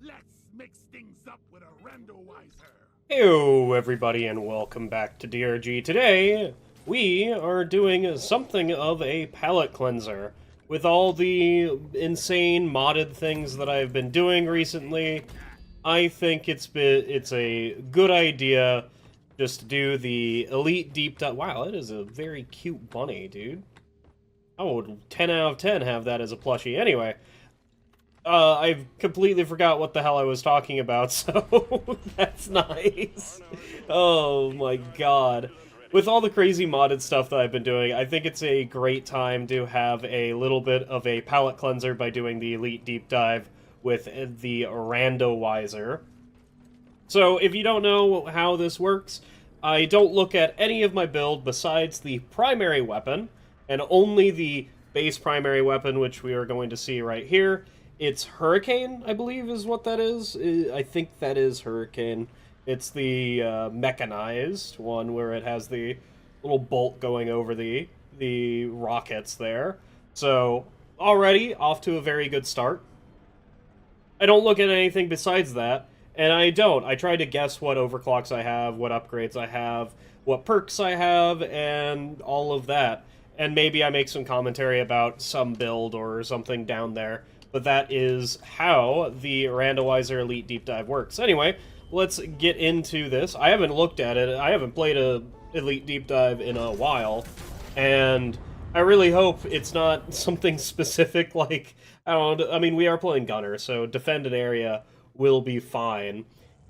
Let's mix things up with a randowiesser. Hello, everybody, and welcome back to DRG. Today, we are doing something of a palette cleanser. With all the insane modded things that I've been doing recently, I think it's a good idea just to do the Elite Deep Dive. Wow, it is a very cute bunny, dude. I would 10 out of 10 have that as a plushie. Anyway, I've completely forgot what the hell I was talking about, so that's nice. Oh my god. With all the crazy modded stuff that I've been doing, I think it's a great time to have a little bit of a palette cleanser by doing the Elite Deep Dive with the randowiesser. So if you don't know how this works, I don't look at any of my build besides the primary weapon, and only the base primary weapon, which we are going to see right here. It's Hurricane, I believe is what that is. I think that is Hurricane. It's the mechanized one where it has the little bolt going over the rockets there. So, already off to a very good start. I don't look at anything besides that, and I don't. I try to guess what overclocks I have, what upgrades I have, what perks I have, and all of that. And maybe I make some commentary about some build or something down there. But that is how the randowiesser Elite Deep Dive works. Anyway, let's get into this. I haven't looked at it. I haven't played a Elite Deep Dive in a while. And I really hope it's not something specific like, I don't know, I mean, we are playing Gunner, so defend an area will be fine.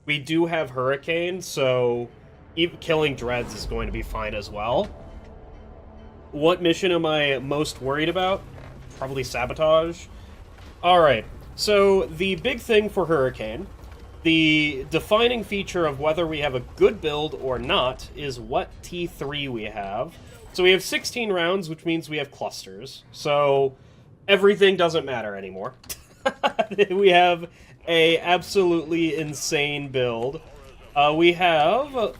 We do have Hurricane, so even killing Dreads is going to be fine as well. What mission am I most worried about? Probably Sabotage. Alright, so the big thing for Hurricane, the defining feature of whether we have a good build or not, is what T3 we have. So we have 16 rounds, which means we have clusters. So everything doesn't matter anymore. We have a absolutely insane build. We have a...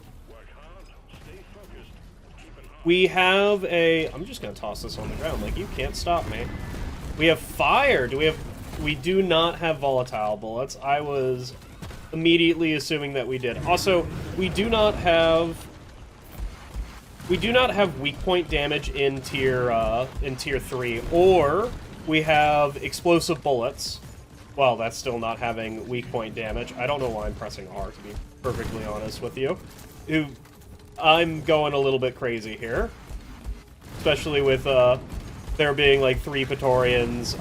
I'm just going to toss this on the ground, like, you can't stop me. We have fire. We do not have volatile bullets. I was immediately assuming that we did. Also, we do not have weak point damage in tier 3, or we have explosive bullets. Well, that's still not having weak point damage. I don't know why I'm pressing R, to be perfectly honest with you. I'm going a little bit crazy here, especially with there being like 3 Praetorians.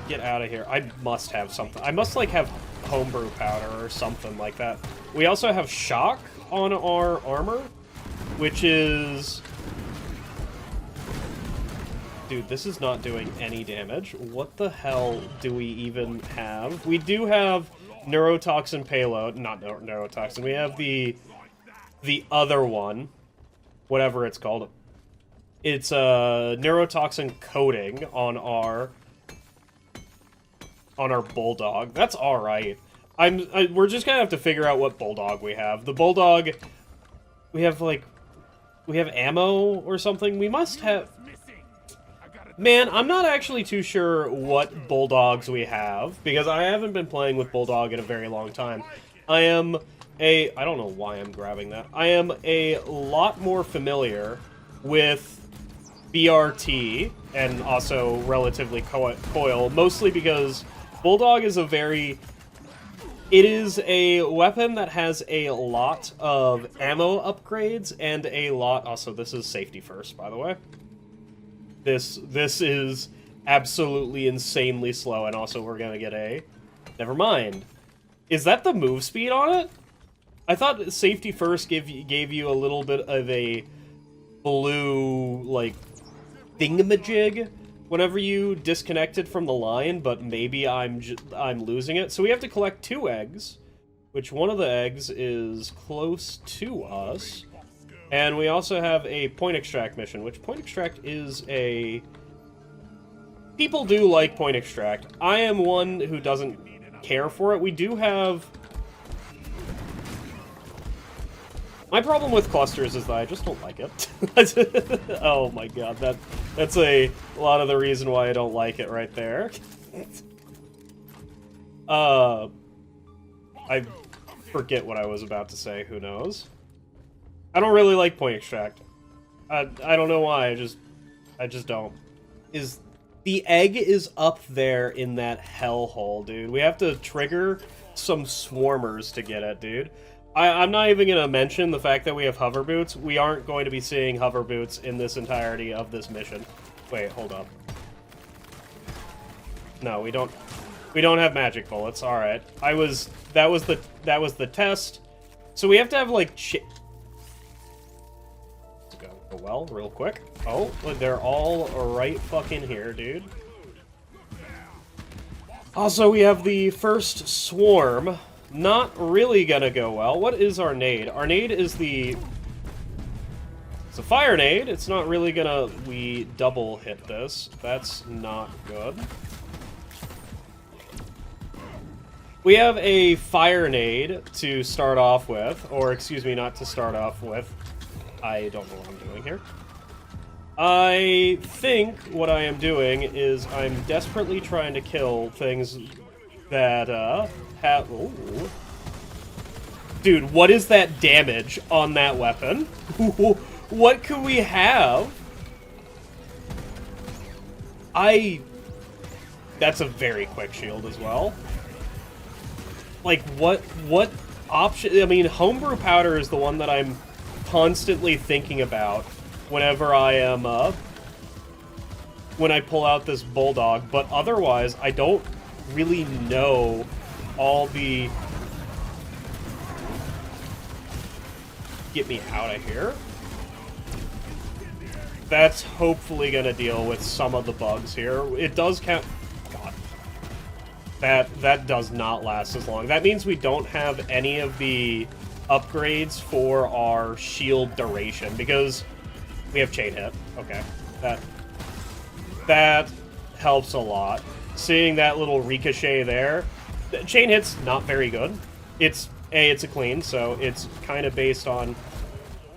Get out of here. I must have something. I must, like, have homebrew powder or something like that. We also have shock on our armor, which is... Dude, this is not doing any damage. What the hell do we even have? We do have neurotoxin payload. Not neurotoxin. We have the other one. Whatever it's called. It's a neurotoxin coating on our bulldog. That's all right. We're just gonna have to figure out what bulldog we have. The bulldog, we have ammo or something. We must have. Man, I'm not actually too sure what bulldogs we have because I haven't been playing with bulldog in a very long time. I don't know why I'm grabbing that. I am a lot more familiar with BRT and also relatively QoL, mostly because Bulldog is it is a weapon that has a lot of ammo upgrades and a lot... Also, this is safety first, by the way. This is absolutely insanely slow, and also we're gonna get a... Never mind. Is that the move speed on it? I thought safety first gave you a little bit of a blue, like, thingamajig whenever you disconnected from the line, but maybe I'm losing it. So we have to collect 2 eggs, which one of the eggs is close to us. And we also have a point extract mission, which point extract is a... People do like point extract. I am one who doesn't care for it. We do have... My problem with clusters is that I just don't like it. Oh my god, that's a lot of the reason why I don't like it right there. I forget what I was about to say, who knows? I don't really like point extract. I don't know why, I just don't. The egg is up there in that hellhole, dude. We have to trigger some swarmers to get it, dude. I'm not even going to mention the fact that we have hover boots. We aren't going to be seeing hover boots in this entirety of this mission. Wait, hold up. No, we don't have magic bullets. All right. That was the test. So we have to have like Go well, real quick. Oh, they're all right fucking here, dude. Also, we have the first swarm. Not really gonna go well. What is our nade? Our nade is it's a fire nade. It's not really gonna... We double hit this. That's not good. We have a fire nade to start off with. Or, excuse me, not to start off with. I don't know what I'm doing here. I think what I am doing is I'm desperately trying to kill things that, have... Ooh. Dude, what is that damage on that weapon? What could we have? That's a very quick shield as well. Like, what option... I mean, homebrew powder is the one that I'm constantly thinking about whenever I am, when I pull out this bulldog, but otherwise, I don't really know all the... Get me out of here. That's hopefully gonna deal with some of the bugs here. It does count... God. That does not last as long. That means we don't have any of the upgrades for our shield duration, because we have chain hit. Okay. That helps a lot. Seeing that little ricochet there. Chain hit's not very good. It's a clean, so it's kind of based on...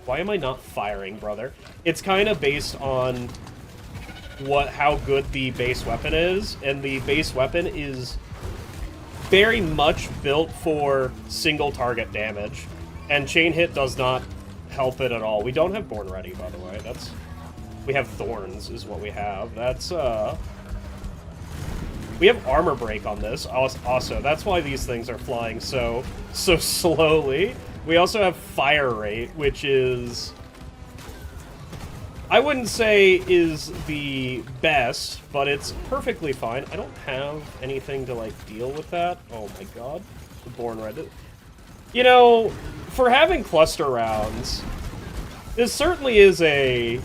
Why am I not firing, brother? It's kind of based on how good the base weapon is, and the base weapon is very much built for single target damage, and chain hit does not help it at all. We don't have Born Ready, by the way. We have Thorns is what we have. We have Armor Break on this also. That's why these things are flying so slowly. We also have Fire Rate, which is... I wouldn't say is the best, but it's perfectly fine. I don't have anything to, like, deal with that. Oh my god. The Born Ready. You know, for having cluster rounds, this certainly is a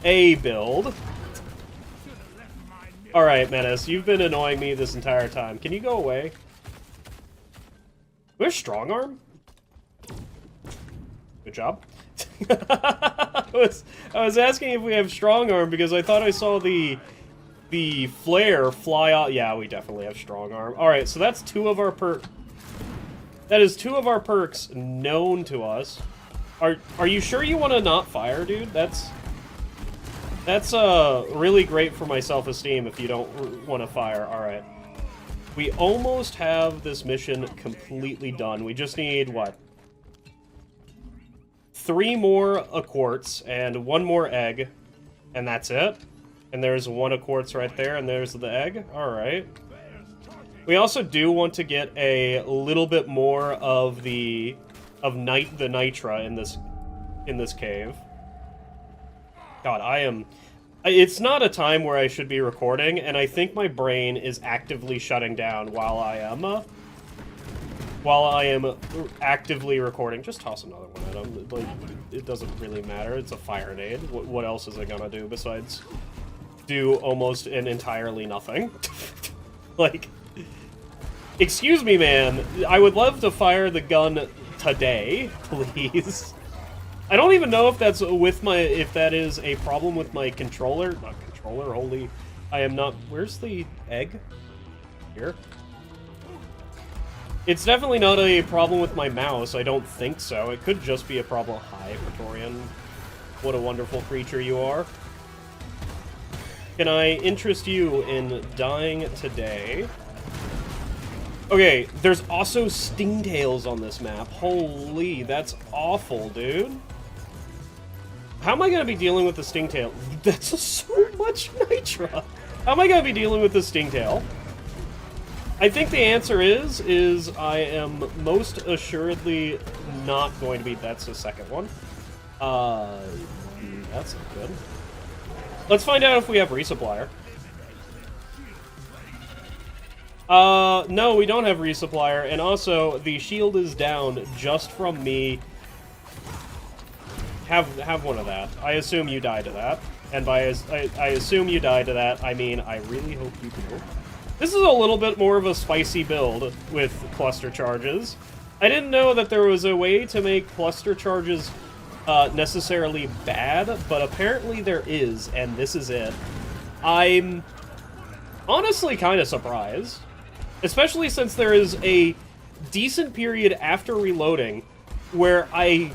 build. Alright, Menace, you've been annoying me this entire time. Can you go away? We have Strong Arm? Good job. I was asking if we have Strong Arm because I thought I saw the flare fly out. Yeah, we definitely have Strong Arm. Alright, so that's two of our perks. That is two of our perks known to us. Are you sure you want to not fire, dude? That's really great for my self-esteem if you don't want to fire. Alright. We almost have this mission completely done. We just need, what? 3 more quartz and 1 more egg. And that's it. And there's 1 quartz right there, and there's the egg. Alright. We also do want to get a little bit more of the nitra in this cave. God, it's not a time where I should be recording, and I think my brain is actively shutting down while I am actively recording. Just toss another one at him. Like, it doesn't really matter. It's a fire nade. What else is it gonna do besides do almost and entirely nothing? Like, excuse me, man. I would love to fire the gun today, please. I don't even know if that's if that is a problem with my controller. Not controller, holy... I am not... Where's the egg? Here? It's definitely not a problem with my mouse, I don't think so. It could just be a problem... Hi, Praetorian. What a wonderful creature you are. Can I interest you in dying today? Okay, there's also stingtails on this map. Holy, that's awful, dude. How am I gonna be dealing with the stingtail? That's so much nitra. How am I gonna be dealing with the stingtail? I think the answer is I am most assuredly not going to be. That's the second one. That's not good. Let's find out if we have resupplier. No, we don't have resupplier, and also the shield is down just from me. Have one of that. I assume you die to that, and by I assume you die to that, I mean I really hope you do. This is a little bit more of a spicy build with cluster charges. I didn't know that there was a way to make cluster charges necessarily bad, but apparently there is, and this is it. I'm honestly kind of surprised. Especially since there is a decent period after reloading where I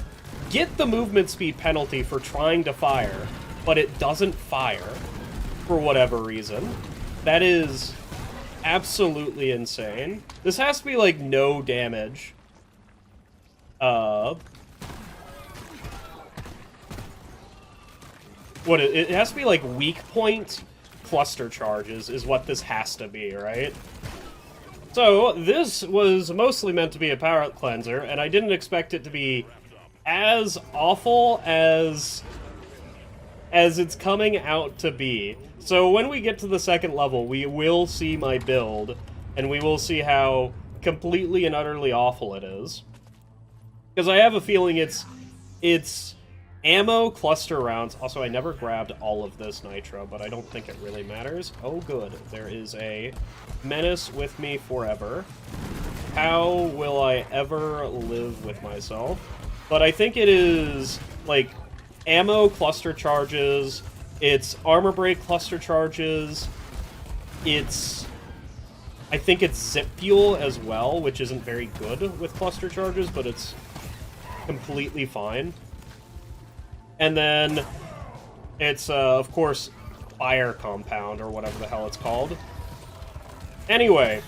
get the movement speed penalty for trying to fire, but it doesn't fire for whatever reason. That is absolutely insane. This has to be, like, no damage. It has to be, like, weak point cluster charges is what this has to be, right? So, this was mostly meant to be a palette cleanser, and I didn't expect it to be as awful as it's coming out to be. So when we get to the second level, we will see my build, and we will see how completely and utterly awful it is. Because I have a feeling it's ammo cluster rounds. Also, I never grabbed all of this nitro, but I don't think it really matters. Oh, good. There is a menace with me forever. How will I ever live with myself? But I think it is, like, ammo cluster charges, it's armor break cluster charges, I think it's zip fuel as well, which isn't very good with cluster charges, but it's completely fine. And then it's, of course, fire compound, or whatever the hell it's called. Anyway,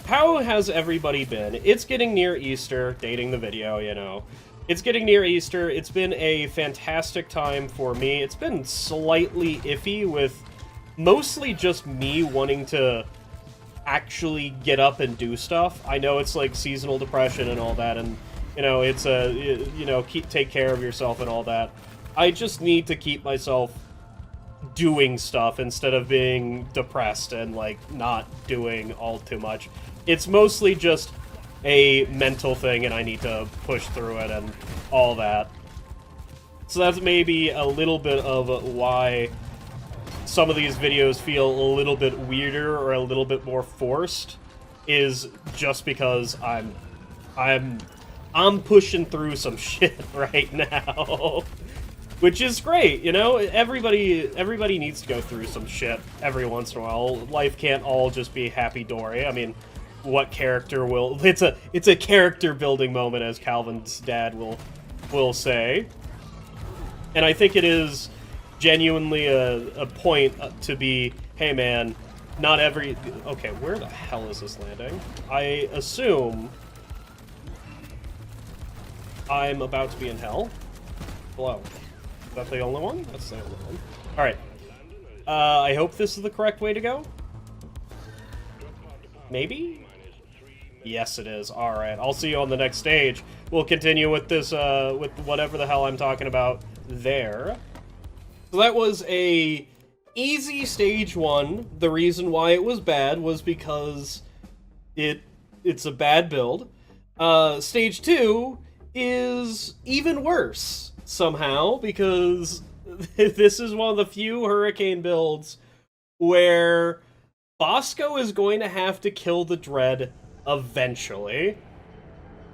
how has everybody been? It's getting near Easter, dating the video, you know. It's getting near Easter. It's been a fantastic time for me. It's been slightly iffy with mostly just me wanting to actually get up and do stuff. I know it's like seasonal depression and all that, and you know, it's take care of yourself and all that. I just need to keep myself doing stuff instead of being depressed and like not doing all too much. It's mostly just a mental thing, and I need to push through it and all that. So that's maybe a little bit of why some of these videos feel a little bit weirder or a little bit more forced, is just because I'm pushing through some shit right now. Which is great, you know? Everybody needs to go through some shit every once in a while. Life can't all just be happy-dory. I mean, what character will... It's a character building moment, as Calvin's dad will say. And I think it is genuinely a point to be, hey man, not every... Okay, where the hell is this landing? I assume I'm about to be in hell. Hello. Is that the only one? That's the only one. Alright. I hope this is the correct way to go. Maybe? Yes, it is. Alright, I'll see you on the next stage. We'll continue with this, with whatever the hell I'm talking about there. So that was a easy stage 1. The reason why it was bad was because it's a bad build. Stage 2 is even worse somehow, because this is one of the few Hurricane builds where Bosco is going to have to kill the Dread eventually.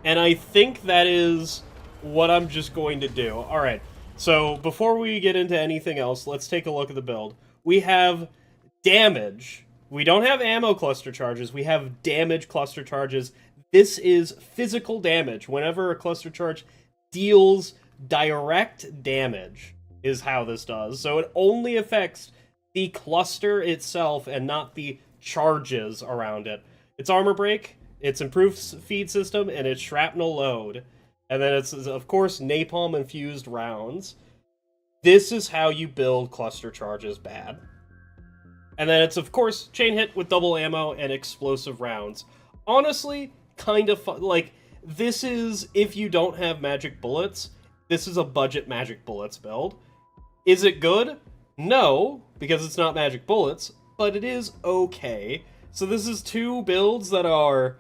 And I think that is what I'm just going to do. Alright, so before we get into anything else, let's take a look at the build. We have damage. We don't have ammo cluster charges, we have damage cluster charges. This is physical damage. Whenever a cluster charge deals direct damage is how this does. So it only affects the cluster itself and not the charges around it. It's armor break, it's improved feed system, and it's shrapnel load. And then it's, of course, napalm-infused rounds. This is how you build cluster charges bad. And then it's, of course, chain hit with double ammo and explosive rounds. Honestly, kind of fun. Like, this is, if you don't have magic bullets, this is a budget magic bullets build. Is it good? No, because it's not magic bullets, but it is okay. So this is two builds that are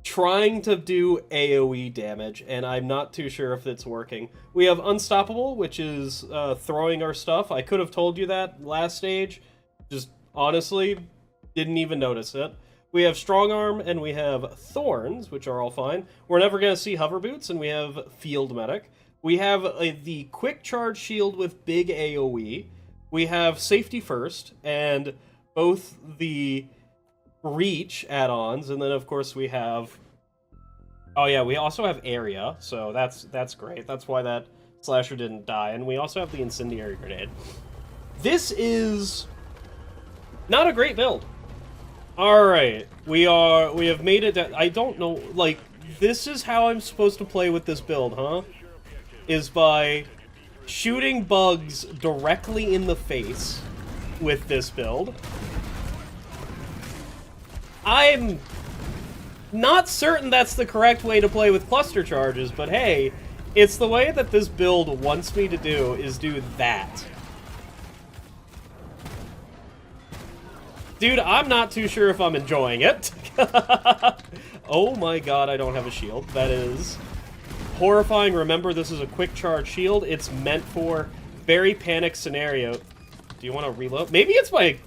trying to do AoE damage, and I'm not too sure if it's working. We have Unstoppable, which is throwing our stuff. I could have told you that last stage. Just, honestly, didn't even notice it. We have Strong Arm, and we have Thorns, which are all fine. We're never going to see Hover Boots, and we have Field Medic. We have the Quick Charge Shield with big AoE. We have Safety First, and both the Reach add-ons, and then of course we have... Oh yeah, we also have Area, so that's great. That's why that Slasher didn't die, and we also have the Incendiary Grenade. This is not a great build. Alright, we have made it... I don't know, like, this is how I'm supposed to play with this build, huh? Is by shooting bugs directly in the face with this build. I'm not certain that's the correct way to play with cluster charges, but hey, it's the way that this build wants me to do, is do that. Dude, I'm not too sure if I'm enjoying it. Oh my god, I don't have a shield. That is horrifying. Remember, this is a quick charge shield. It's meant for very panic scenario. Do you want to reload? Maybe it's my...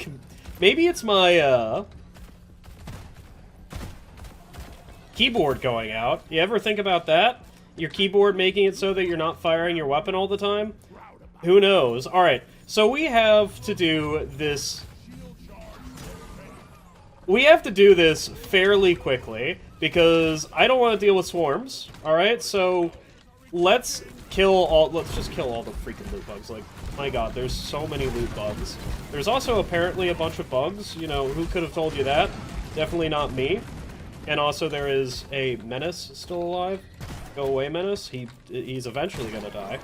keyboard going out. You ever think about that? Your keyboard making it so that you're not firing your weapon all the time? Who knows? Alright, so we have to do this... We have to do this fairly quickly, because I don't want to deal with swarms. Alright, so let's just kill all the freaking loot bugs. Like, my god, there's so many loot bugs. There's also apparently a bunch of bugs. You know, who could have told you that? Definitely not me. And also there is a Menace still alive. Go away, Menace. He's eventually gonna die.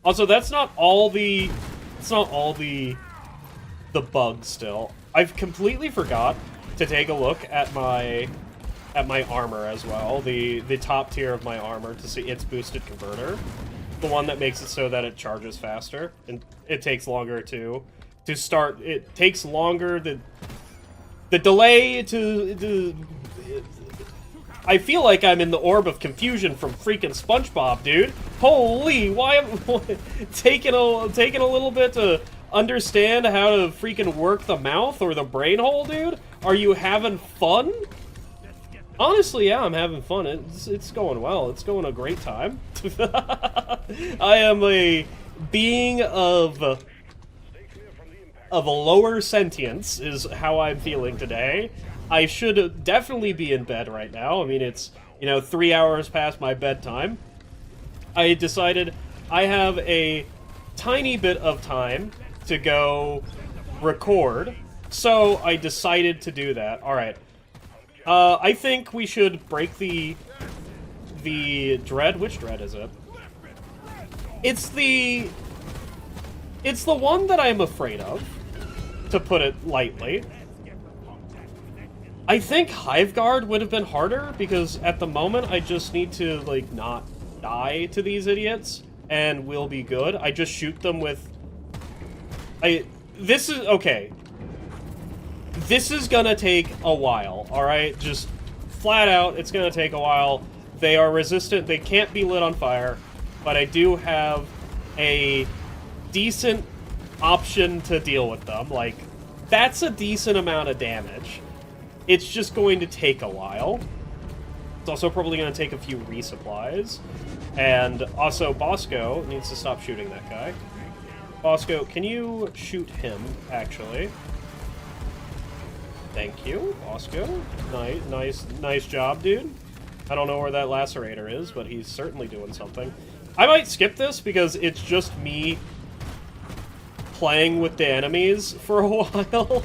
Also, that's not all the... It's not all the bugs still. I've completely forgot to take a look at my armor as well. The top tier of my armor to see its boosted converter. The one that makes it so that it charges faster. And it takes longer to start. It takes longer the delay to... I feel like I'm in the orb of confusion from freaking SpongeBob, dude. Holy, why am taking a little bit to understand how to freaking work the mouth or the brain hole, dude? Are you having fun? Honestly, yeah, I'm having fun. It's going well. It's going a great time. I am a being of a lower sentience is how I'm feeling today. I should definitely be in bed right now. I mean, it's, 3 hours past my bedtime. I decided I have a tiny bit of time to go record, so I decided to do that. Alright. I think we should break the dread. Which dread is it? It's the one that I'm afraid of, to put it lightly. I think Hive Guard would have been harder, because at the moment I just need to, like, not die to these idiots, and we'll be good. I just shoot them with... This is... Okay. This is gonna take a while, alright? Just flat out, it's gonna take a while. They are resistant, they can't be lit on fire, but I do have a decent option to deal with them. Like, that's a decent amount of damage. It's just going to take a while. It's also probably going to take a few resupplies. And also, Bosco needs to stop shooting that guy. Bosco, can you shoot him, actually? Thank you, Bosco. Nice job, dude. I don't know where that lacerator is, but he's certainly doing something. I might skip this because it's just me playing with the enemies for a while.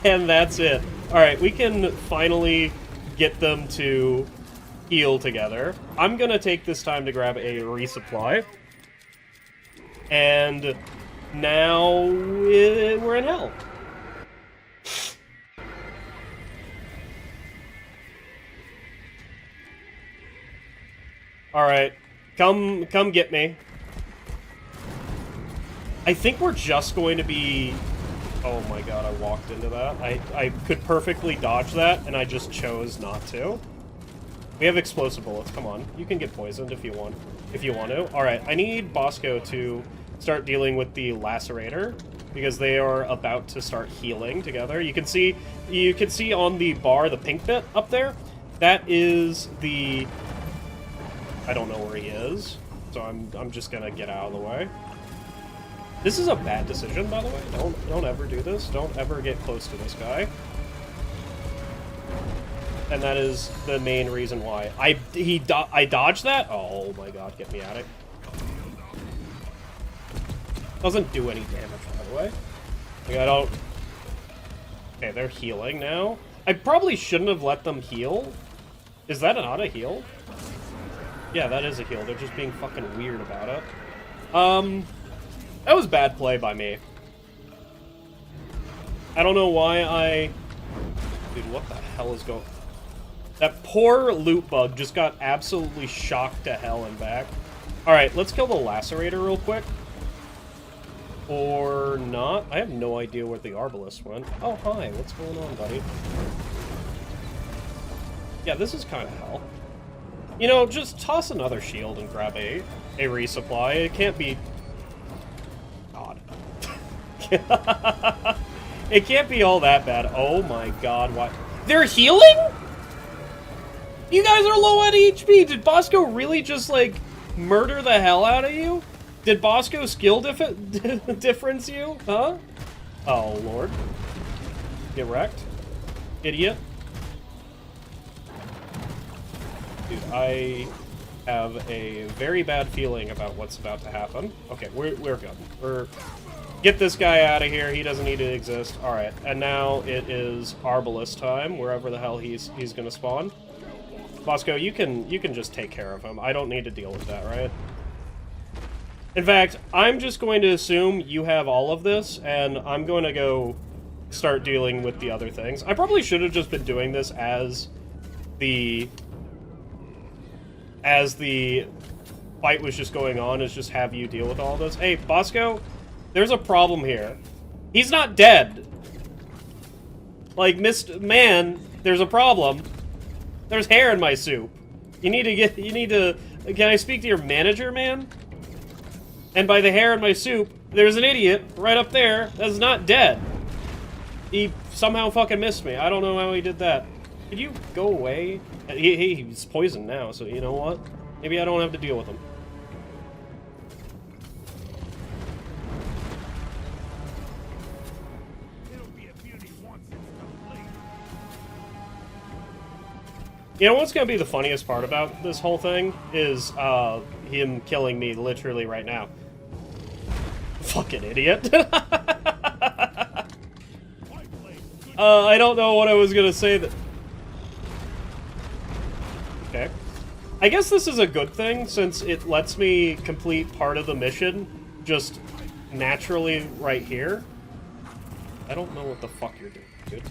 And that's it. Alright, we can finally get them to heal together. I'm gonna take this time to grab a resupply. And now we're in hell. Alright, come get me. I think we're just going to be... Oh my god, I walked into that. I could perfectly dodge that, and I just chose not to. We have explosive bullets, come on. You can get poisoned if you want to. Alright, I need Bosco to start dealing with the Lacerator, because they are about to start healing together. You can see on the bar, the pink bit up there, that is the... I don't know where he is, so I'm just gonna get out of the way. This is a bad decision, by the way. Don't ever do this. Don't ever get close to this guy. And that is the main reason why. I dodged that? Oh my god, get me out of it. Doesn't do any damage, by the way. Like, I don't... Okay, they're healing now. I probably shouldn't have let them heal. Is that not a heal? Yeah, that is a heal. They're just being fucking weird about it. That was bad play by me. I don't know why I... Dude, what the hell is going... That poor loot bug just got absolutely shocked to hell and back. Alright, let's kill the Lacerator real quick. Or not. I have no idea where the Arbalest went. Oh, hi. What's going on, buddy? Yeah, this is kind of hell. You know, just toss another shield and grab a resupply. It can't be... God. It can't be all that bad. Oh my god, what? They're healing?! You guys are low on HP! Did Bosco really just, like, murder the hell out of you? Did Bosco skill difference you? Huh? Oh, lord. Get wrecked. Idiot. Dude, I have a very bad feeling about what's about to happen. Okay, we're good. Get this guy out of here. He doesn't need to exist. Alright, and now it is Arbalest time, wherever the hell he's gonna spawn. Bosco, you can just take care of him. I don't need to deal with that, right? In fact, I'm just going to assume you have all of this, and I'm going to go start dealing with the other things. I probably should have just been doing this as the fight was just going on, is just have you deal with all this. Hey, Bosco, there's a problem here. He's not dead. Like, man, there's a problem. There's hair in my soup. You need to, can I speak to your manager, man? And by the hair in my soup, there's an idiot right up there that's not dead. He somehow fucking missed me. I don't know how he did that. Could you go away? He's poisoned now, so you know what? Maybe I don't have to deal with him. You know what's gonna be the funniest part about this whole thing is him killing me literally right now. Fucking idiot. I don't know what I was gonna say that... Okay. I guess this is a good thing, since it lets me complete part of the mission just naturally right here. I don't know what the fuck you're doing, dude.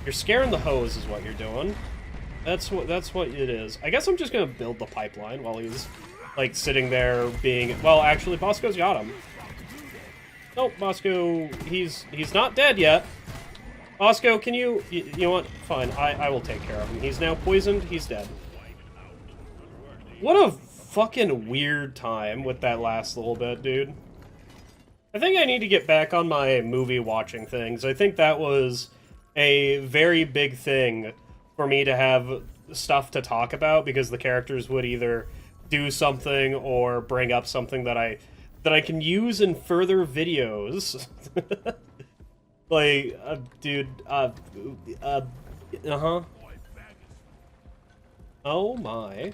You're scaring the hose is what you're doing. That's what it is. I guess I'm just gonna build the pipeline while he's, like, sitting there being... Well, actually, Bosco's got him. Nope, Bosco, he's not dead yet. Bosco, can you know what? Fine, I will take care of him. He's now poisoned, he's dead. What a fucking weird time with that last little bit, dude. I think I need to get back on my movie watching things. I think that was a very big thing for me to have stuff to talk about, because the characters would either do something or bring up something that I can use in further videos. Like, dude, oh my.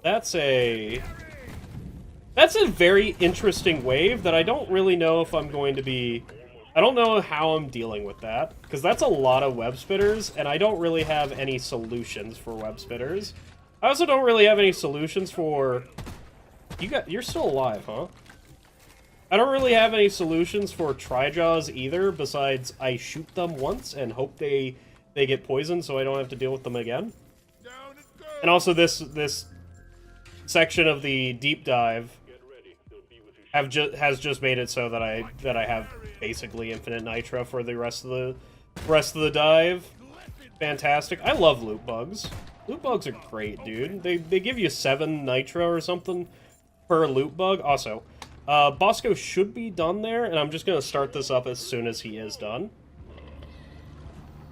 That's a very interesting wave that I don't really know if I'm going to be I don't know how I'm dealing with that, because that's a lot of web spitters, and I don't really have any solutions for web spitters. I also don't really have any solutions for... You're still alive, huh? I don't really have any solutions for Trijaws either, besides I shoot them once and hope they get poisoned so I don't have to deal with them again. And also this section of the deep dive has just made it so that I have basically infinite nitro for the rest of the dive. Fantastic. I love loot bugs. Loot bugs are great, dude. They give you 7 nitro or something per loot bug. Also, Bosco should be done there, and I'm just gonna start this up as soon as he is done.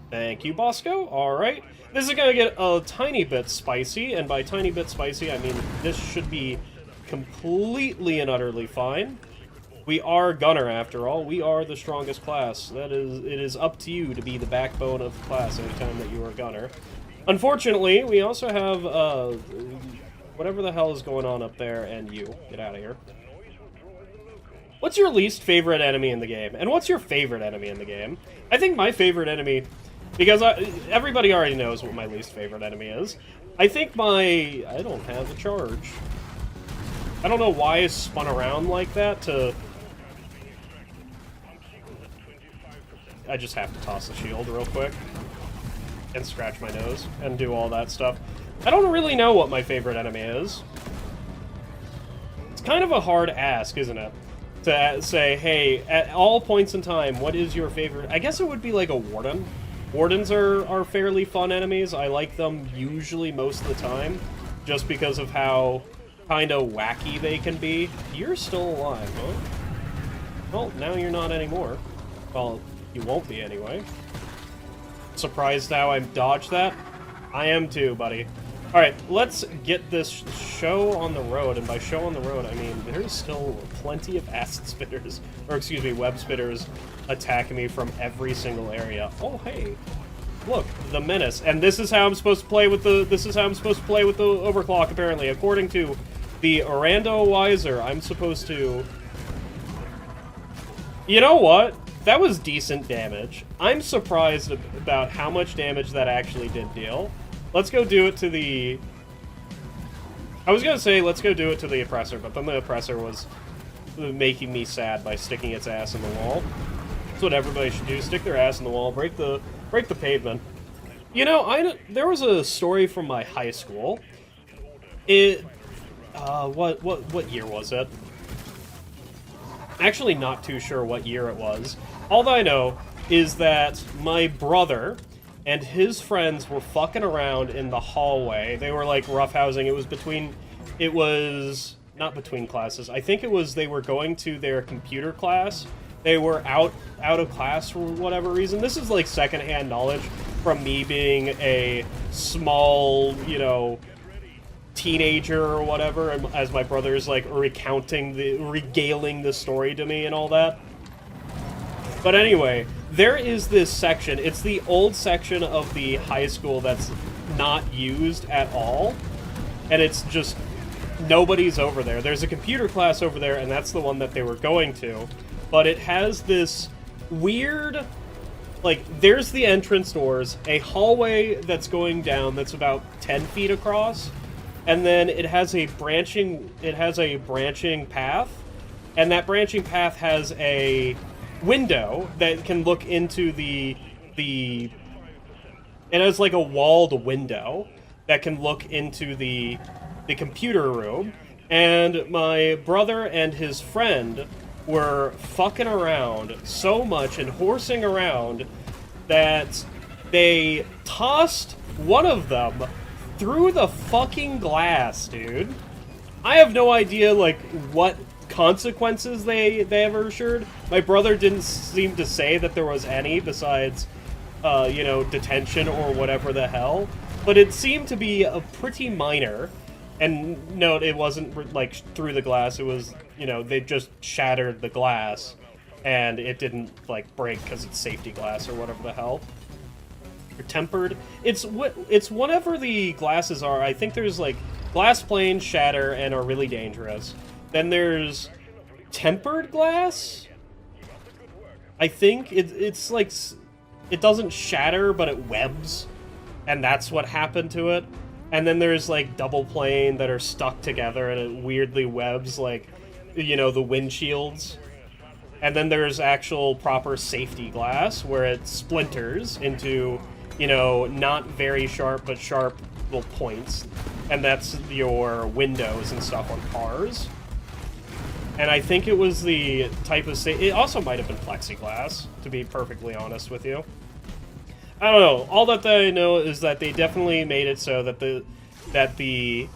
Thank you, Bosco. Alright. This is gonna get a tiny bit spicy, and by tiny bit spicy, I mean this should be completely and utterly fine. We are Gunner, after all. We are the strongest class. It is up to you to be the backbone of the class anytime that you are Gunner. Unfortunately, we also have, whatever the hell is going on up there, and you. Get out of here. What's your least favorite enemy in the game? And what's your favorite enemy in the game? I think my favorite enemy... Because everybody already knows what my least favorite enemy is. I think my... I don't have a charge. I don't know why it's spun around like that to... I just have to toss the shield real quick. And scratch my nose. And do all that stuff. I don't really know what my favorite enemy is. It's kind of a hard ask, isn't it? To say, hey, at all points in time, what is your favorite... I guess it would be like a Warden. Wardens are fairly fun enemies. I like them usually most of the time. Just because of how... kind of wacky they can be. You're still alive, huh? Well, now you're not anymore. Well, you won't be anyway. Surprised how I dodged that? I am too, buddy. Alright, let's get this show on the road, and by show on the road, I mean there's still plenty of acid spitters, or excuse me, web spitters attacking me from every single area. Oh, hey. Look, the menace. And this is how I'm supposed to play with the overclock, apparently. According to the randowiesser, I'm supposed to... You know what? That was decent damage. I'm surprised about how much damage that actually did deal. Let's go do it to the... I was gonna say, let's go do it to the oppressor, but then the oppressor was making me sad by sticking its ass in the wall. That's what everybody should do. Stick their ass in the wall, break the pavement. You know, there was a story from my high school. What year was it? Actually not too sure what year it was. All that I know is that my brother and his friends were fucking around in the hallway. They were like roughhousing. It was not between classes. I think it was they were going to their computer class. They were out of class for whatever reason. This is like secondhand knowledge from me being a small, you know, teenager or whatever, and as my brother's like regaling the story to me and all that. But anyway, there is this section. It's the old section of the high school that's not used at all, and it's just nobody's over there. There's a computer class over there, and that's the one that they were going to, but it has this weird, like, there's the entrance doors, a hallway that's going down that's about 10 feet across, and then it has a branching path, and that branching path has a window that can look into it has like a walled window that can look into the computer room, and my brother and his friend were fucking around so much and horsing around that they tossed one of them through the fucking glass, dude. I have no idea, like, what consequences they ever assured. My brother didn't seem to say that there was any besides, you know, detention or whatever the hell. But it seemed to be a pretty minor. And no, it wasn't, like, through the glass. It was, you know, they just shattered the glass. And it didn't, like, break because it's safety glass or whatever the hell. Or tempered. It's whatever the glasses are. I think there's, like, glass planes shatter and are really dangerous. Then there's tempered glass? I think it's like it doesn't shatter, but it webs, and that's what happened to it. And then there's like double plane that are stuck together, and it weirdly webs like, you know, the windshields. And then there's actual proper safety glass where it splinters into, you know, not very sharp, but sharp little points. And that's your windows and stuff on cars. And I think it was the type of it also might have been plexiglass, to be perfectly honest with you. I don't know. All that I know is that they definitely made it so that the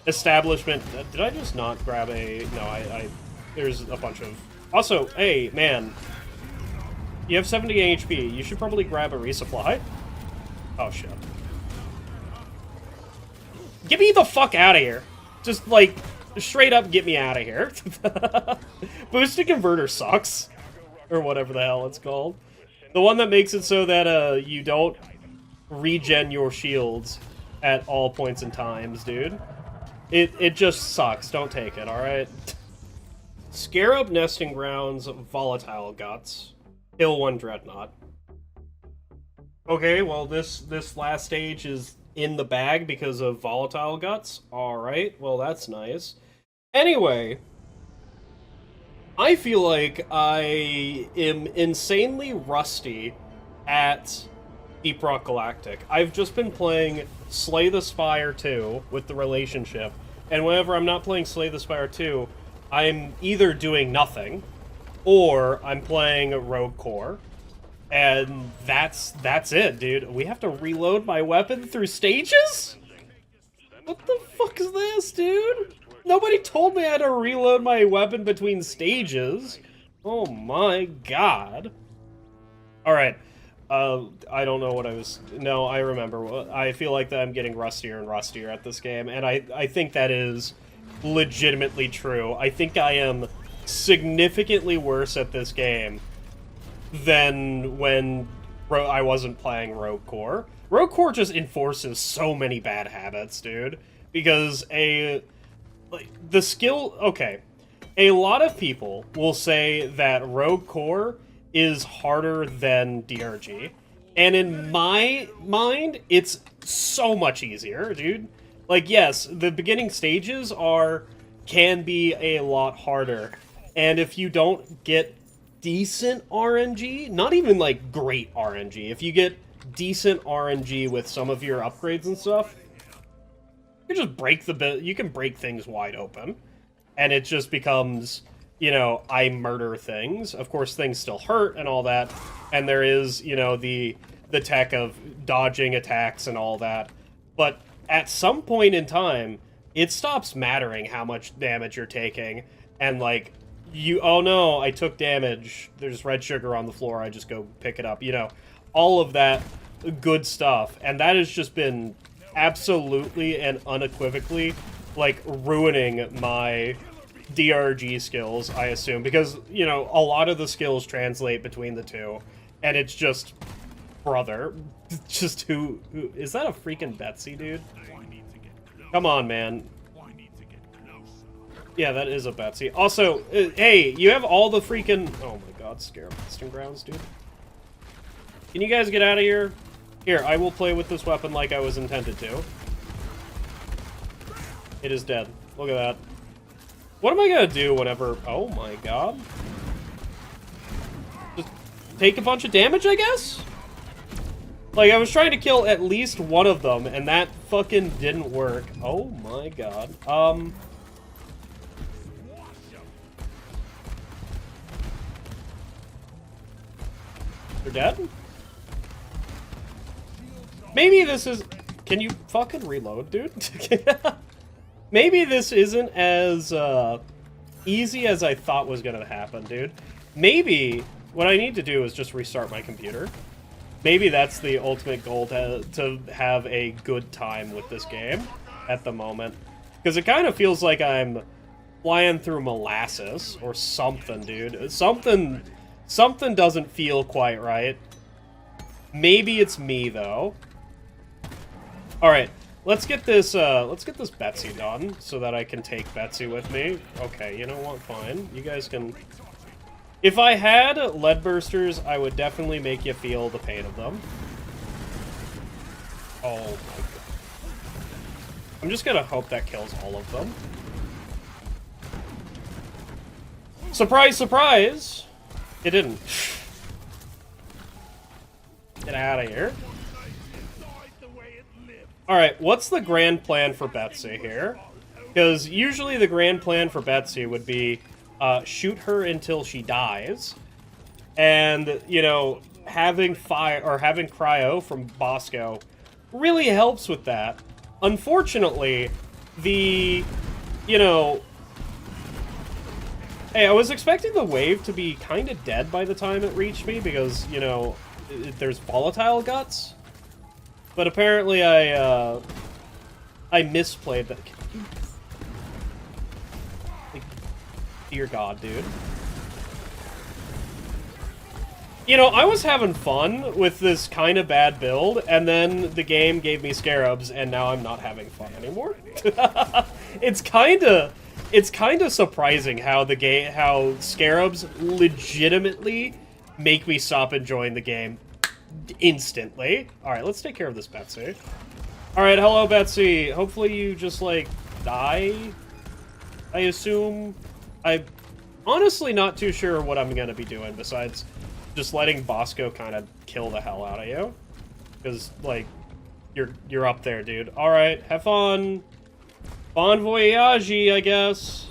establishment... Did I just not grab a... No, I there's a bunch of... Also, hey, man. You have 70 HP. You should probably grab a resupply. Oh, shit. Get me the fuck out of here. Just, like, straight up get me out of here. Boosted converter sucks. Or whatever the hell it's called. The one that makes it so that, you don't regen your shields at all points in times, dude. It just sucks. Don't take it, alright? Scarab Nesting Grounds, Volatile Guts, Kill 1 Dreadnought. Okay, well this last stage is in the bag because of Volatile Guts. Alright, well that's nice. Anyway, I feel like I am insanely rusty at Deep Rock Galactic. I've just been playing Slay the Spire 2 with the relationship, and whenever I'm not playing Slay the Spire 2, I'm either doing nothing, or I'm playing Rogue Core, and that's it, dude. We have to reload my weapon through stages? What the fuck is this, dude? Nobody told me I had to reload my weapon between stages. Oh my god. Alright. I don't know what I was... No, I remember. I feel like that I'm getting rustier and rustier at this game, and I think that is legitimately true. I think I am significantly worse at this game than when I wasn't playing Rogue Core. Rogue Core just enforces so many bad habits, dude. Because the skill... Okay. A lot of people will say that Rogue Core is harder than DRG. And in my mind, it's so much easier, dude. Like, yes, the beginning stages can be a lot harder. And if you don't get decent RNG, not even, like, great RNG, if you get decent RNG with some of your upgrades and stuff, you can break things wide open. And it just becomes, you know, I murder things. Of course, things still hurt and all that. And there is, you know, the tech of dodging attacks and all that. But at some point in time, it stops mattering how much damage you're taking. And, like, oh no, I took damage. There's red sugar on the floor. I just go pick it up. You know, all of that good stuff. And that has just been absolutely and unequivocally, like, ruining my DRG skills, I assume. Because, you know, a lot of the skills translate between the two. And it's just... Brother. Just who... Is that a freaking Betsy, dude? Come on, man. Yeah, that is a Betsy. Also, hey, you have all the freaking... Oh my god, Scarab Nesting Grounds, dude. Can you guys get out of here? Here, I will play with this weapon like I was intended to. It is dead. Look at that. What am I gonna do whenever... Oh my god. Just take a bunch of damage, I guess? Like, I was trying to kill at least one of them, and that fucking didn't work. Oh my god. They're dead? Maybe this is... Can you fucking reload, dude? Maybe this isn't as easy as I thought was gonna happen, dude. Maybe what I need to do is just restart my computer. Maybe that's the ultimate goal, to have a good time with this game at the moment. Because it kind of feels like I'm flying through molasses or something, dude. Something doesn't feel quite right. Maybe it's me, though. Alright, let's get this Betsy done, so that I can take Betsy with me. Okay, you know what, fine. You guys can If I had lead bursters, I would definitely make you feel the pain of them. Oh my god. I'm just gonna hope that kills all of them. Surprise, surprise! It didn't. Get out of here. Alright, what's the grand plan for Betsy here? Because usually the grand plan for Betsy would be shoot her until she dies. And, you know, having fire or having cryo from Bosco really helps with that. Unfortunately, the, you know... Hey, I was expecting the wave to be kind of dead by the time it reached me because, you know, there's volatile guts. But apparently I misplayed that. Like, dear God, dude. You know, I was having fun with this kind of bad build, and then the game gave me scarabs, and now I'm not having fun anymore. It's kind of surprising how scarabs legitimately make me stop enjoying the game instantly. Alright, let's take care of this Betsy. Alright, hello Betsy. Hopefully you just, like, die, I assume. I'm honestly not too sure what I'm gonna be doing besides just letting Bosco kind of kill the hell out of you. Because, like, you're up there, dude. Alright, have fun. Bon voyage, I guess.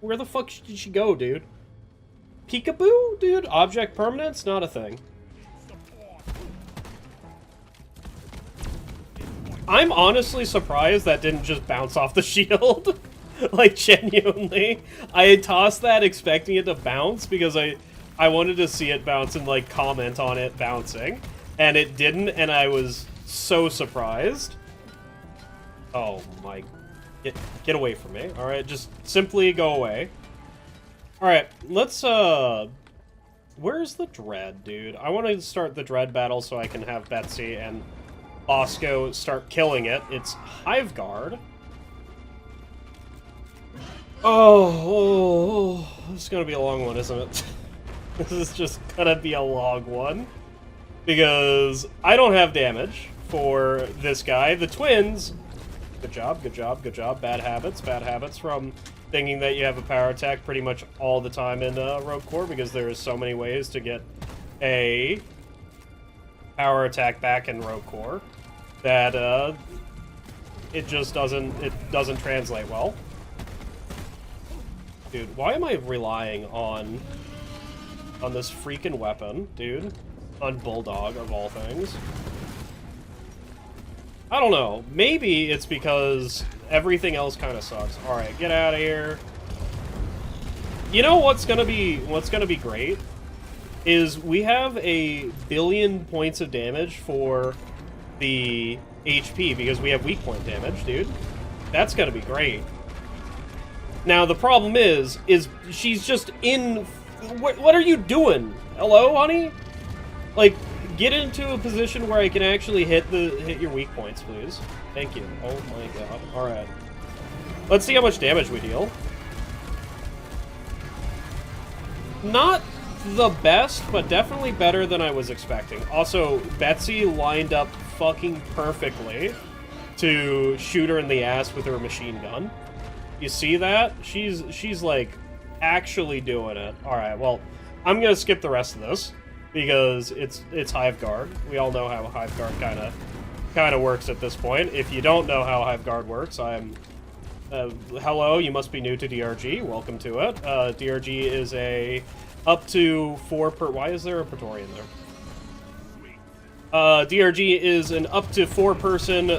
Where the fuck did she go, dude? Peekaboo, dude? Object permanence? Not a thing. I'm honestly surprised that didn't just bounce off the shield. Like, genuinely. I tossed that expecting it to bounce because I wanted to see it bounce and, like, comment on it bouncing. And it didn't, and I was so surprised. Oh my... Get away from me. Alright, just simply go away. Alright, let's, where's the Dread, dude? I want to start the Dread battle so I can have Betsy and Bosco start killing it. It's Hive Guard. Oh, this is gonna be a long one, isn't it? This is just gonna be a long one. Because I don't have damage for this guy. The twins... Good job, good job, good job. Bad habits from thinking that you have a power attack pretty much all the time in Rogue Core, because there is so many ways to get a power attack back in Rogue Core that it just doesn't translate well. Dude, why am I relying on this freaking weapon, dude? On Bulldog, of all things. I don't know. Maybe it's because everything else kind of sucks. Alright, get out of here. You know what's gonna be great? Is we have 1 billion points of damage for the HP because we have weak point damage, dude. That's gonna be great. Now, the problem is she's just in... What are you doing? Hello, honey? Like... Get into a position where I can actually hit your weak points, please. Thank you. Oh my god. Alright. Let's see how much damage we deal. Not the best, but definitely better than I was expecting. Also, Betsy lined up fucking perfectly to shoot her in the ass with her machine gun. You see that? She's like, actually doing it. Alright, well, I'm gonna skip the rest of this. Because it's Hive Guard. We all know how Hive Guard kind of works at this point. If you don't know how Hive Guard works, hello, you must be new to DRG. Welcome to it. DRG is a up to 4 per... Why is there a Praetorian there? DRG is an up to 4-person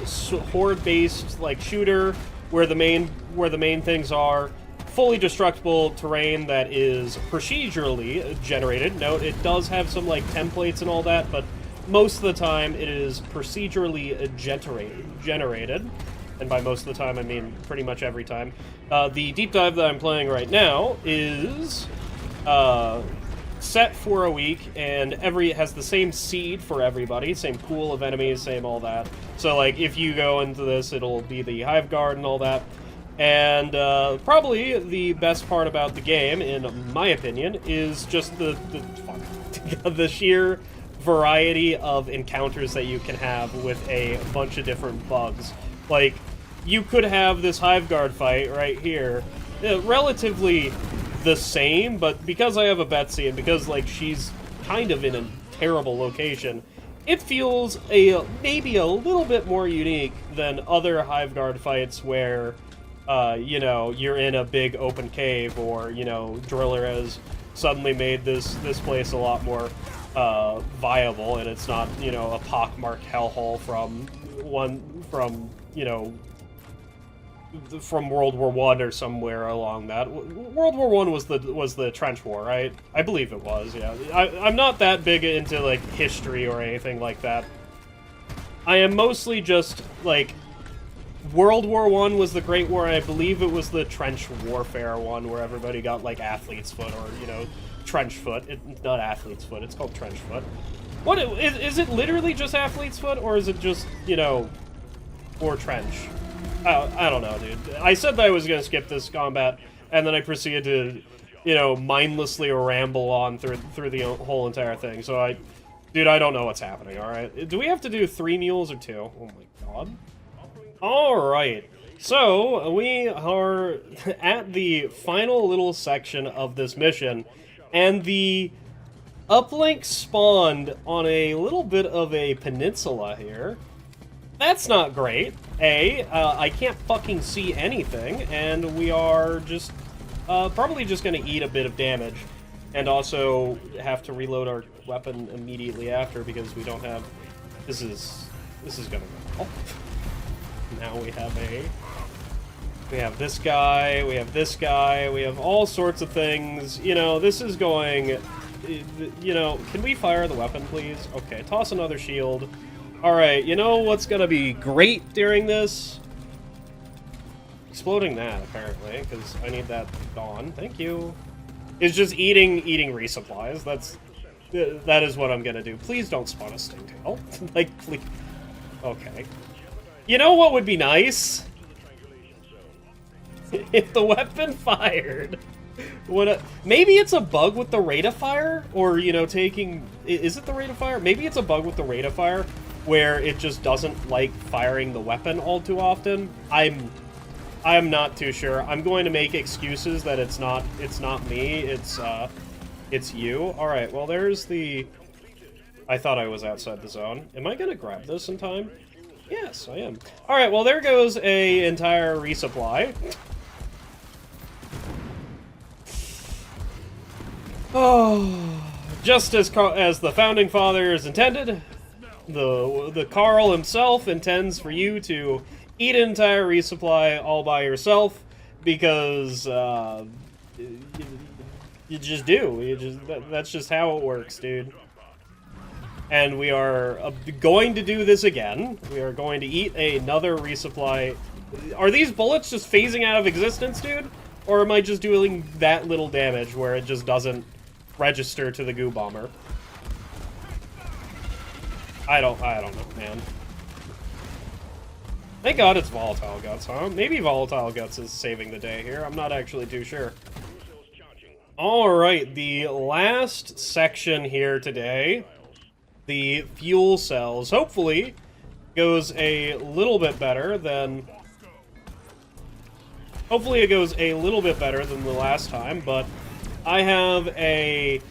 horde-based like shooter where the main things are fully destructible terrain that is procedurally generated. Note, it does have some, like, templates and all that, but most of the time it is procedurally generated. And by most of the time, I mean pretty much every time. The deep dive that I'm playing right now is set for a week, and it has the same seed for everybody, same pool of enemies, same all that. So, like, if you go into this, it'll be the Hive Guard and all that. And probably the best part about the game, in my opinion, is just the sheer variety of encounters that you can have with a bunch of different bugs. Like, you could have this Hive Guard fight right here, relatively the same, but because I have a Betsy and because, like, she's kind of in a terrible location, it feels maybe a little bit more unique than other Hive Guard fights where, you know, you're in a big open cave, or, you know, Driller has suddenly made this place a lot more viable, and it's not, you know, a pockmarked hellhole from you know, from World War I or somewhere along that. World War I was the trench war, right? I believe it was. Yeah, I'm not that big into like history or anything like that. I am mostly just like, World War I was the Great War, and I believe it was the trench warfare one where everybody got like athlete's foot, or, you know, trench foot. Not athlete's foot, it's called trench foot. What is it? Literally just athlete's foot, or is it just, you know, or trench? I don't know, dude. I said that I was gonna skip this combat, and then I proceeded to, you know, mindlessly ramble on through the whole entire thing. So dude, I don't know what's happening. All right, do we have to do 3 mules or 2? Oh my god. All right, so we are at the final little section of this mission, and the uplink spawned on a little bit of a peninsula here. That's not great. I can't fucking see anything, and we are just probably just gonna eat a bit of damage, and also have to reload our weapon immediately after because we don't have. This is gonna go well. Now we have this guy, we have this guy, we have all sorts of things. You know, this is going. You know, can we fire the weapon, please? Okay, toss another shield. Alright, you know what's gonna be great during this? Exploding that, apparently, because I need that gone. Thank you. Is just eating resupplies. That is what I'm gonna do. Please don't spawn a stingtail. Like, please. Okay. You know what would be nice? If the weapon fired. Maybe it's a bug with the rate of fire? Or, you know, is it the rate of fire? Maybe it's a bug with the rate of fire, where it just doesn't like firing the weapon all too often. I'm not too sure. I'm going to make excuses that it's not me, it's you. Alright, well there's the... I thought I was outside the zone. Am I gonna grab this in time? Yes, I am. Alright, well there goes a entire resupply. Oh, just as the Founding Fathers intended, the Carl himself intends for you to eat an entire resupply all by yourself, because you just do. That's just how it works, dude. And we are going to do this again. We are going to eat another resupply. Are these bullets just phasing out of existence, dude? Or am I just doing that little damage where it just doesn't register to the goo bomber? I don't know, man. Thank God it's Volatile Guts, huh? Maybe Volatile Guts is saving the day here. I'm not actually too sure. Alright, the last section here today, the fuel cells, hopefully goes a little bit better than... Hopefully it goes a little bit better than the last time, but I have a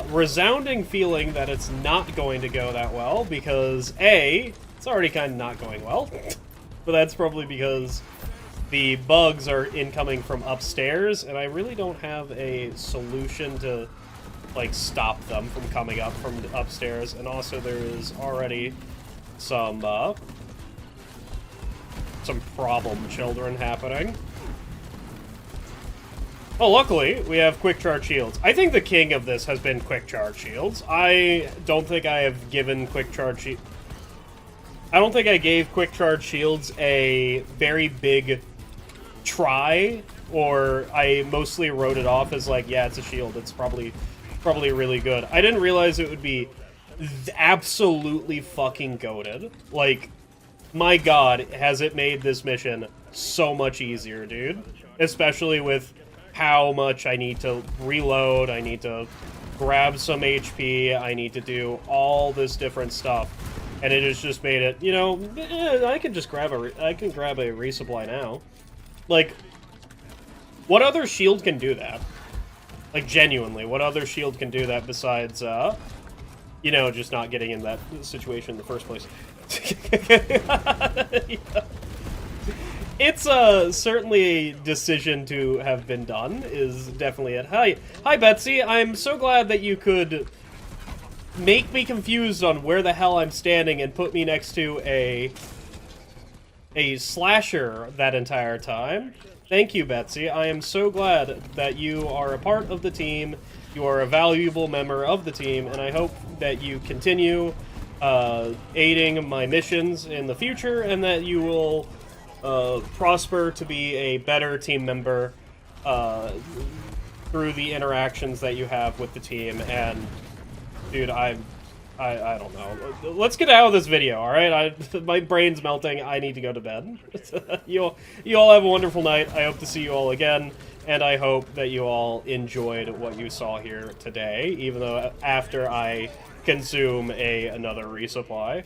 resounding feeling that it's not going to go that well, because A, it's already kind of not going well, but that's probably because the bugs are incoming from upstairs, and I really don't have a solution to, like, stop them from coming up from upstairs, and also there is already some problem children happening. Well, luckily, we have quick charge shields. I think the king of this has been quick charge shields. I don't think I have given quick charge shields... I don't think I gave quick charge shields a very big try, or I mostly wrote it off as like, yeah, it's a shield. It's probably really good. I didn't realize it would be absolutely fucking goated. Like, my god, has it made this mission so much easier, dude. Especially with how much I need to reload, I need to grab some HP, I need to do all this different stuff. And it has just made it, you know, I can just grab I can grab a resupply now. Like, what other shield can do that? Like, genuinely, what other shield can do that besides, you know, just not getting in that situation in the first place? Yeah. It's certainly a decision to have been done, is definitely it. Hi, Betsy. I'm so glad that you could make me confused on where the hell I'm standing and put me next to a slasher that entire time. Thank you, Betsy. I am so glad that you are a part of the team. You are a valuable member of the team, and I hope that you continue aiding my missions in the future, and that you will prosper to be a better team member through the interactions that you have with the team. And dude, I don't know. Let's get out of this video, all right? My brain's melting. I need to go to bed. You all have a wonderful night. I hope to see you all again, and I hope that you all enjoyed what you saw here today, even though after I consume another resupply.